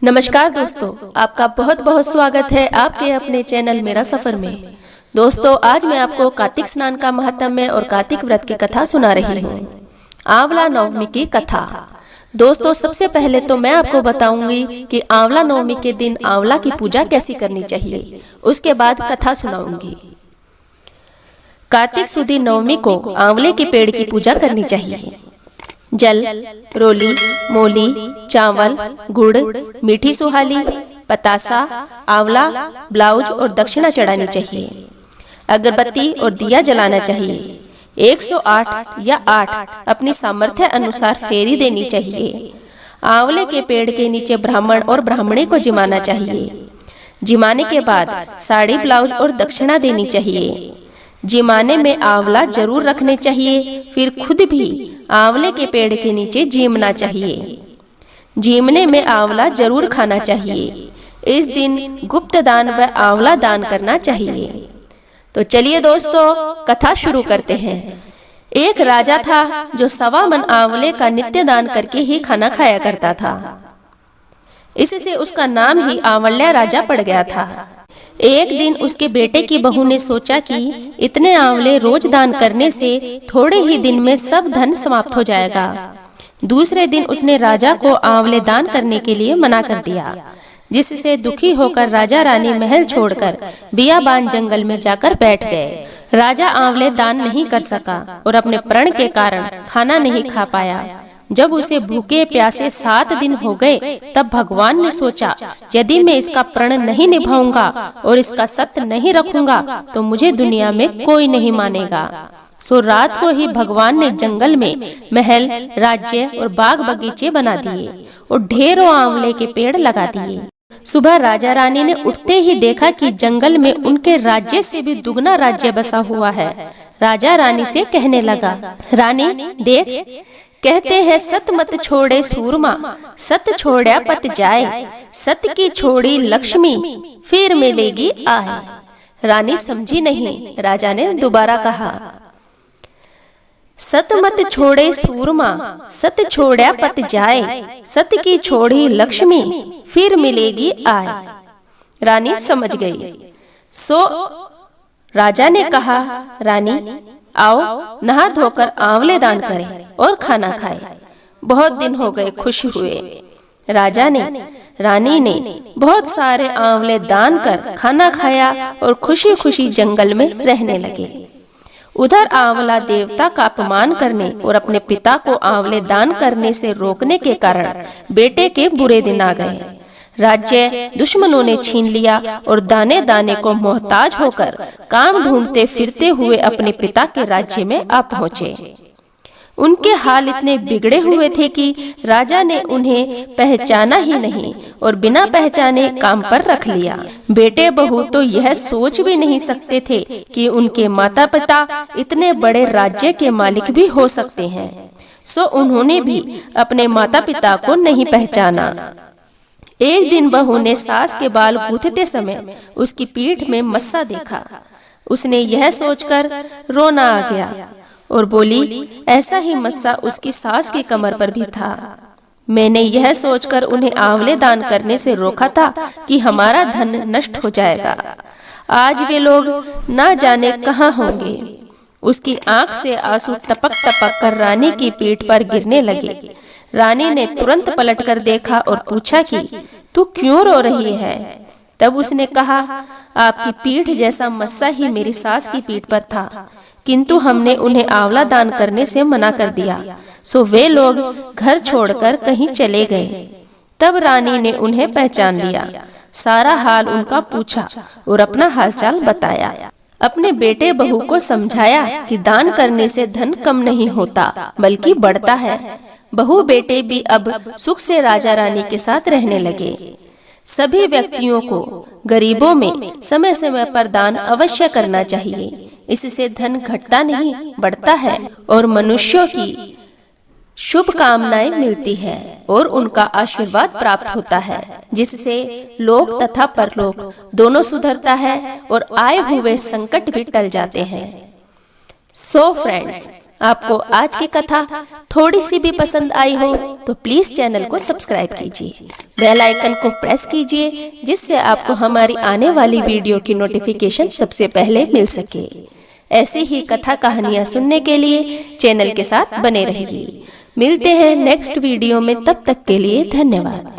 नमस्कार दोस्तों, आपका बहुत बहुत स्वागत है आपके अपने चैनल मेरा सफर में। दोस्तों, आज मैं आपको कार्तिक स्नान का महात्म्य और कार्तिक व्रत की कथा सुना रही हूँ। आंवला नवमी की कथा। दोस्तों, सबसे पहले तो मैं आपको बताऊंगी कि आंवला नवमी के दिन आंवला की पूजा कैसी करनी चाहिए। उसके बाद कथा सुनाऊंगी। कार्तिक सुदी नवमी को आंवले के पेड़ की पूजा करनी चाहिए। जल, रोली, मोली, चावल, गुड़, मीठी सुहाली, पतासा, आंवला, ब्लाउज और दक्षिणा चढ़ानी चाहिए। अगरबत्ती और दिया जलाना चाहिए। 108 या 8 अपनी सामर्थ्य अनुसार फेरी देनी चाहिए। आंवले के पेड़ के नीचे ब्राह्मण और ब्राह्मणी को जिमाना चाहिए। जिमाने के बाद साड़ी, ब्लाउज और दक्षिणा देनी चाहिए। जिमाने में आंवला जरूर रखने चाहिए। फिर खुद भी आंवले के पेड़ के नीचे जीमना चाहिए। जीमने में आंवला जरूर खाना चाहिए। इस दिन गुप्त दान व आंवला दान करना चाहिए। तो चलिए दोस्तों, कथा शुरू करते हैं। एक राजा था जो 1.25 मन आंवले का नित्य दान करके ही खाना खाया करता था। इससे उसका नाम ही आंवल्या राजा पड़ गया था। एक दिन उसके बेटे की बहू ने सोचा कि इतने आंवले रोज दान करने से थोड़े ही दिन में सब धन समाप्त हो जाएगा। दूसरे दिन उसने राजा को आंवले दान करने के लिए मना कर दिया, जिससे दुखी होकर राजा रानी महल छोड़कर बियाबान जंगल में जाकर बैठ गए। राजा आंवले दान नहीं कर सका और अपने प्रण के कारण खाना नहीं खा पाया। जब उसे भूखे प्यासे 7 दिन हो गए, तब भगवान ने सोचा, यदि मैं इसका प्रण नहीं निभाऊंगा और इसका सत्य नहीं रखूंगा तो मुझे दुनिया में कोई नहीं मानेगा। सो रात को ही भगवान ने जंगल में महल, राज्य और बाग बगीचे बना दिए और ढेरों आंवले के पेड़ लगा दिए। सुबह राजा रानी ने उठते ही देखा कि जंगल में उनके राज्य से भी दुगना राज्य बसा हुआ है। राजा रानी से कहने लगा, रानी देख, कहते हैं सत मत छोड़े सूरमा, सत छोड़ा पत जाए, सत की छोड़ी लक्ष्मी, फिर मिलेगी आए। रानी समझी नहीं। राजा ने दोबारा कहा, सत मत छोड़े सूरमा, सत छोड़ा पत जाए, सत की छोड़ी लक्ष्मी, फिर मिलेगी आए। रानी समझ गई। सो राजा ने कहा, रानी आओ, नहा धोकर आंवले दान करें और खाना खाएं। बहुत दिन हो गए, खुश हुए। रानी ने बहुत सारे आंवले दान कर खाना खाया और खुशी खुशी जंगल में रहने लगे। उधर आंवला देवता का अपमान करने और अपने पिता को आंवले दान करने से रोकने के कारण बेटे के बुरे दिन आ गए। राज्य दुश्मनों ने छीन लिया और दाने दाने को मोहताज होकर काम ढूंढते फिरते हुए अपने पिता के राज्य में आ पहुँचे। उनके हाल इतने बिगड़े हुए थे कि राजा ने उन्हें पहचाना ही नहीं और बिना पहचाने काम पर रख लिया। बेटे बहू तो यह सोच भी नहीं सकते थे कि उनके माता पिता इतने बड़े राज्य के मालिक भी हो सकते हैं। सो उन्होंने भी अपने माता पिता को नहीं पहचाना। एक दिन बहू ने सास के बाल गूंथते समय उसकी पीठ में मस्सा देखा। उसने यह सोचकर रोना आ गया और बोली, ऐसा ही मस्सा उसकी सास की कमर पर भी था। मैंने यह सोचकर उन्हें आंवले दान करने से रोका था कि हमारा धन नष्ट हो जाएगा। आज वे लोग ना जाने कहाँ होंगे। उसकी आंख से आंसू टपक टपक कर रानी की पीठ पर गिरने लगे। रानी ने तुरंत पलटकर देखा और पूछा कि तू क्यों रो रही है? तब उसने कहा, आपकी पीठ जैसा मस्सा ही मेरी सास की पीठ पर था, किंतु हमने उन्हें आंवला दान करने से मना कर दिया, सो वे लोग घर छोड़कर कहीं चले गए। तब रानी ने उन्हें पहचान लिया, सारा हाल उनका पूछा और अपना हालचाल बताया। अपने बेटे बहू को समझाया कि दान करने से धन कम नहीं होता बल्कि बढ़ता है। बहू बेटे भी अब सुख से राजा रानी के साथ रहने लगे। सभी व्यक्तियों को गरीबों में समय समय पर दान अवश्य करना चाहिए। इससे धन घटता नहीं बढ़ता है और मनुष्यों की शुभ कामनाएं मिलती है और उनका आशीर्वाद प्राप्त होता है, जिससे लोक तथा परलोक दोनों सुधरता है और आए हुए संकट भी टल जाते हैं। सो फ्रेंड्स, आपको आज की कथा थोड़ी सी भी पसंद आई हो तो प्लीज चैनल को सब्सक्राइब कीजिए, बेल आइकन को प्रेस कीजिए, जिससे आपको हमारी आने वाली वीडियो की नोटिफिकेशन सबसे पहले मिल सके। ऐसी ही कथा कहानियाँ सुनने के लिए चैनल के साथ बने रहिए। मिलते हैं नेक्स्ट वीडियो में, तब तक के लिए धन्यवाद।